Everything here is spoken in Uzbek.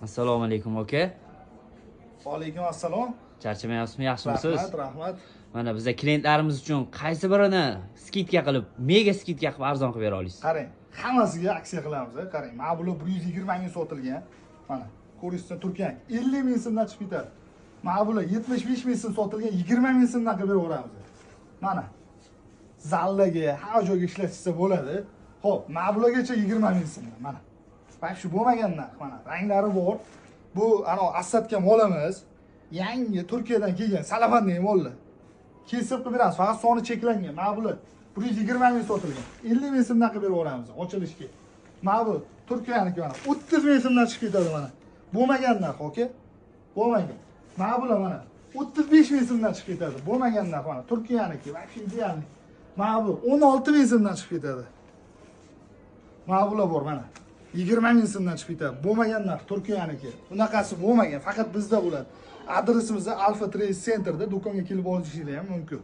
Assalomu alaykum aka. Alaykum assalom. Charchamayapsizmi? Yaxshimisiz? Rahmat. Mana bizda klientlarimiz uchun qaysi birini skidka qilib, mega skidka qilib arzon qilib bera olasiz? Qarang, hammasiga aksiya qilamiz. Qarang, mana bular 120 ming sotilgan. Mana, ko'rishsa Turkiya 50 ming so'mdan chiqib ketadi. Mana bular 75 ming so'm sotilgan, 20 ming so'mdan qilib beraveramiz. Mana zallaga, har joyga ishlatishsa bo'ladi. Xo'p, mana bulargacha 20 ming so'mdan. Mana. Bak shu bo'lmagan narx, mana ranglari bor. Bu ana Asadga molimiz. Yangi Turkiyadan kelgan salafanday mollar. Kesib qilib beramiz, faqat soni cheklangan. Mana bular 120 ming sotilgan. 50 ming so'mdan qilib beraveramiz ochilishga. Mana bu Turkiyaniki mana 30 ming so'mdan chiqib ketadi mana. Bo'lmagan narx, oka? Bo'lmagan. Mana bular mana 35 ming so'mdan chiqib ketadi. Bo'lmagan narx mana Turkiyaniki, вообще idealniy. Mana bu 16 ming so'mdan chiqib ketadi. Mana bular bor mana. 20 ming so'mdan chiqib ketadi. Bo'lmagan narx Turkiyaniki. Bunaqasi bo'lmagan, faqat bizda bo'ladi. Adresimiz Alfa Trade Centerda do'konga kelib olishingiz ham mumkin.